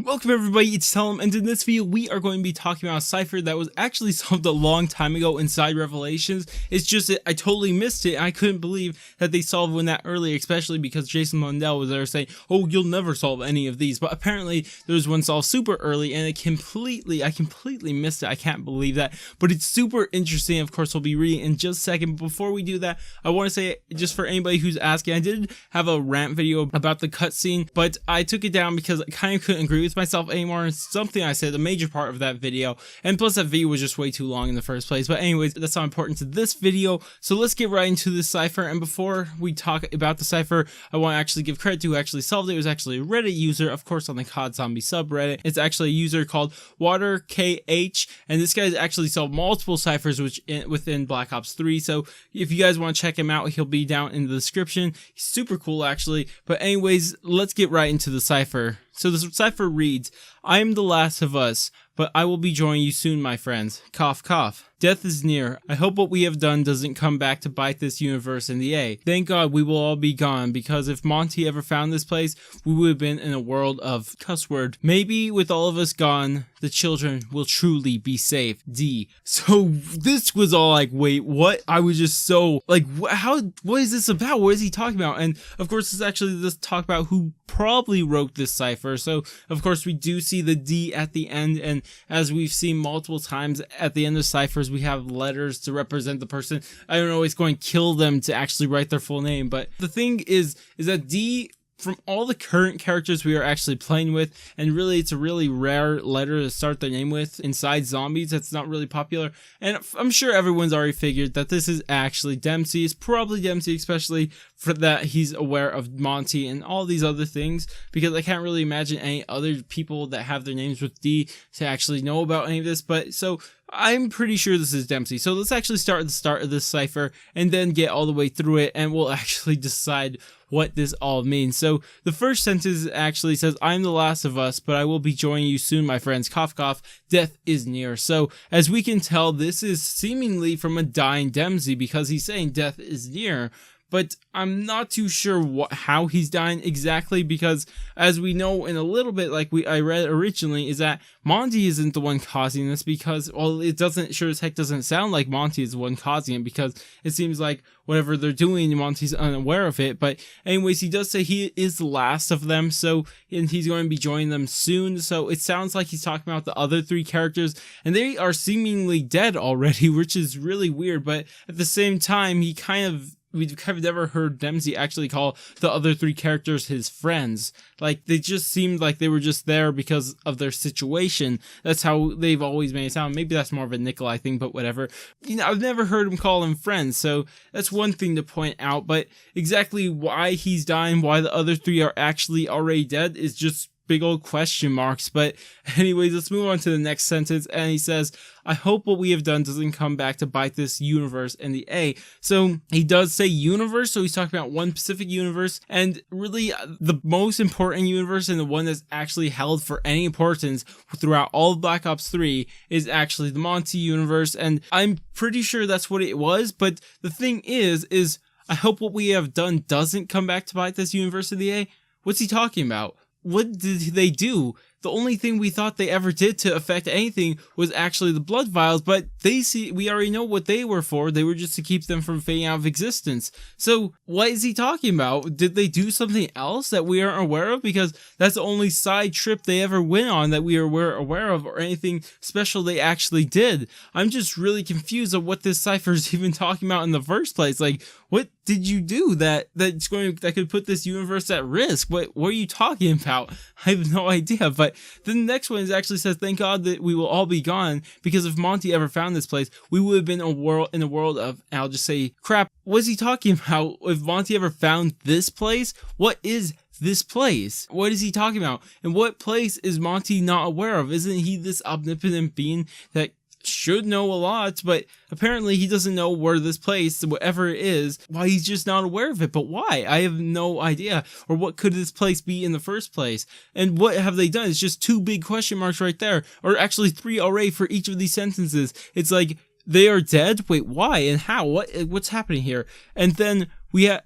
Welcome everybody, it's Telem, and in this video we are going to be talking about a cipher that was actually solved a long time ago inside Revelations. It's just that I totally missed it, and I couldn't believe that they solved one that early, especially because Jason Mundell was there saying, oh, you'll never solve any of these, but apparently there was one solved super early, and I completely missed it. I can't believe that, but it's super interesting. Of course, we'll be reading in just a second. Before we do that, I want to say, just for anybody who's asking, I did have a rant video about the cutscene, but I took it down because I kind of couldn't agree with myself anymore, and something I said, a major part of that video, and plus that video was just way too long in the first place. But anyways, that's not important to this video, so let's get right into this cipher. And before we talk about the cipher, I want to actually give credit to who actually solved it. It was actually a Reddit user, of course, on the COD Zombie subreddit. It's actually a user called waterkh, and this guy's actually solved multiple ciphers within Black Ops 3, so if you guys want to check him out, he'll be down in the description. He's super cool actually. But anyways, let's get right into the cipher. So the cipher reads, I am the last of us, but I will be joining you soon, my friends. Cough, cough. Death is near. I hope what we have done doesn't come back to bite this universe in the A. Thank God we will all be gone, because if Monty ever found this place, we would have been in a world of cuss word. Maybe with all of us gone, the children will truly be safe. D. So this was all like, wait, what? I was just so like, what is this about? What is he talking about? And of course, it's actually this talk about who probably wrote this cipher. So of course, we do see the D at the end, and as we've seen multiple times at the end of ciphers, we have letters to represent the person. I don't always go and kill them to actually write their full name, but the thing is that D, from all the current characters we are actually playing with, and really it's a really rare letter to start their name with inside zombies that's not really popular, and I'm sure everyone's already figured that this is actually Dempsey. It's probably Dempsey, especially for that he's aware of Monty and all these other things, because I can't really imagine any other people that have their names with D to actually know about any of this. But so I'm pretty sure this is Dempsey. So let's actually start at the start of this cipher and then get all the way through it, and we'll actually decide what this all means. So the first sentence actually says, I'm the last of us, but I will be joining you soon, my friends. Cough, cough. Death is near. So as we can tell, this is seemingly from a dying Dempsey, because he's saying death is near. But I'm not too sure how he's dying exactly, because as we know in a little bit, like I read originally, is that Monty isn't the one causing this, because, well, it doesn't, sure as heck doesn't sound like Monty is the one causing it, because it seems like whatever they're doing, Monty's unaware of it. But anyways, he does say he is the last of them, so, and he's going to be joining them soon, so it sounds like he's talking about the other three characters, and they are seemingly dead already, which is really weird. But at the same time, we've kind of never heard Dempsey actually call the other three characters his friends. Like, they just seemed like they were just there because of their situation. That's how they've always made it sound. Maybe that's more of a Nikolai thing, but whatever. You know, I've never heard him call them friends, so that's one thing to point out. But exactly why he's dying, why the other three are actually already dead, is just big old question marks. But anyways, let's move on to the next sentence, and he says, I hope what we have done doesn't come back to bite this universe in the A. So he does say universe, so he's talking about one specific universe, and really the most important universe, and the one that's actually held for any importance throughout all of Black Ops 3, is actually the Monty universe, and I'm pretty sure that's what it was. But the thing is I hope what we have done doesn't come back to bite this universe in the A. What's he talking about? What did they do? The only thing we thought they ever did to affect anything was actually the blood vials, but we already know what they were for. They were just to keep them from fading out of existence. So what is he talking about? Did they do something else that we aren't aware of? Because that's the only side trip they ever went on that we were aware of, or anything special they actually did. I'm just really confused of what this cipher is even talking about in the first place. Like, what did you do that could put this universe at risk? What are you talking about? I have no idea. But then the next one actually says, thank God that we will all be gone, because if Monty ever found this place, we would have been in a world of, I'll just say, crap. What is he talking about? If Monty ever found this place, what is this place? What is he talking about? And what place is Monty not aware of? Isn't he this omnipotent being that should know a lot, but apparently he doesn't know where this place, whatever it is, why he's just not aware of it? But why? I have no idea. Or what could this place be in the first place? And what have they done? It's just two big question marks right there, or actually three already for each of these sentences. It's like, they are dead? Wait, why and how? What's happening here? And then we have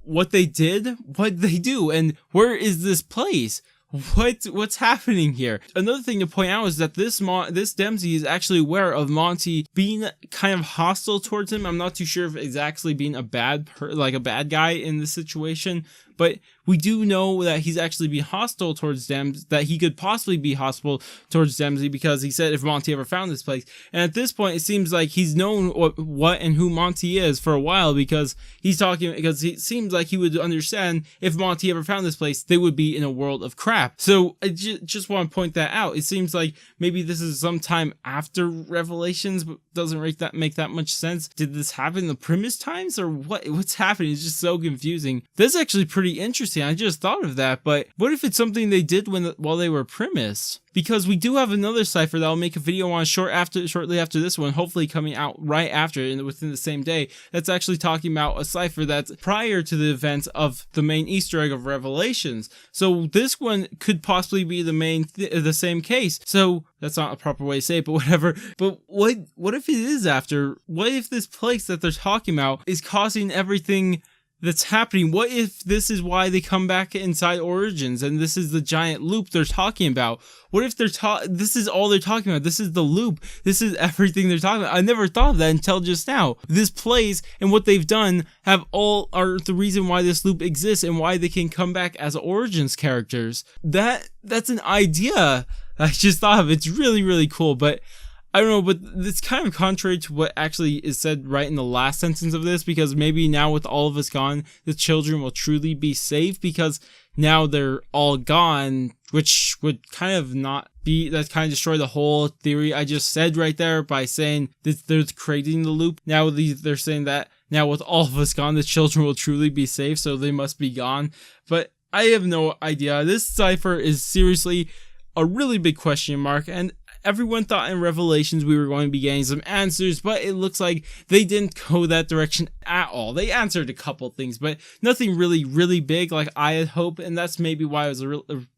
what they did, what they do, and where is this place? what's happening here? Another thing to point out is that this Dempsey is actually aware of Monty being kind of hostile towards him. I'm not too sure if it's actually being a bad guy in this situation, but we do know that he's actually being hostile towards Dempsey, that he could possibly be hostile towards Dempsey, because he said if Monty ever found this place. And at this point, it seems like he's known what and who Monty is for a while, because it seems like he would understand if Monty ever found this place, they would be in a world of crap. So I just want to point that out. It seems like maybe this is sometime after Revelations, but doesn't make that much sense. Did this happen in the premise times, or what's happening? It's just so confusing. This is actually pretty interesting. I just thought of that, but what if it's something they did while they were premise? Because we do have another cipher that I'll make a video on shortly after this one, hopefully coming out right after and within the same day. That's actually talking about a cipher that's prior to the events of the main Easter egg of Revelations. So this one could possibly be the same case. So that's not a proper way to say it, but whatever. But what if it is after? What if this place that they're talking about is causing everything that's happening? What if this is why they come back inside Origins, and this is the giant loop they're talking about? What if this is all they're talking about? This is the loop. This is everything they're talking about. I never thought of that until just now. This place and what they've done are the reason why this loop exists and why they can come back as Origins characters. That's an idea I just thought of. It's really, really cool, but I don't know, but it's kind of contrary to what actually is said right in the last sentence of this, because maybe now with all of us gone, the children will truly be safe, because now they're all gone, which would kind of destroy the whole theory I just said right there by saying that they're creating the loop. Now they're saying that now with all of us gone, the children will truly be safe, so they must be gone. But I have no idea. This cipher is seriously a really big question mark, and everyone thought in Revelations we were going to be getting some answers, but it looks like they didn't go that direction at all. They answered a couple things, but nothing really, really big like I had hoped, and that's maybe why I was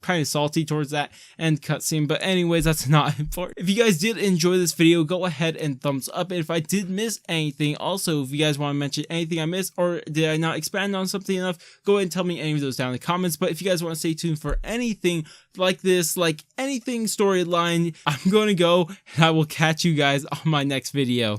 kind of salty towards that end cutscene. But anyways, that's not important. If you guys did enjoy this video, go ahead and thumbs up. And if I did miss anything, also, if you guys want to mention anything I missed, or did I not expand on something enough, go ahead and tell me any of those down in the comments. But if you guys want to stay tuned for anything like this, like anything storyline, I'm going to go, and I will catch you guys on my next video.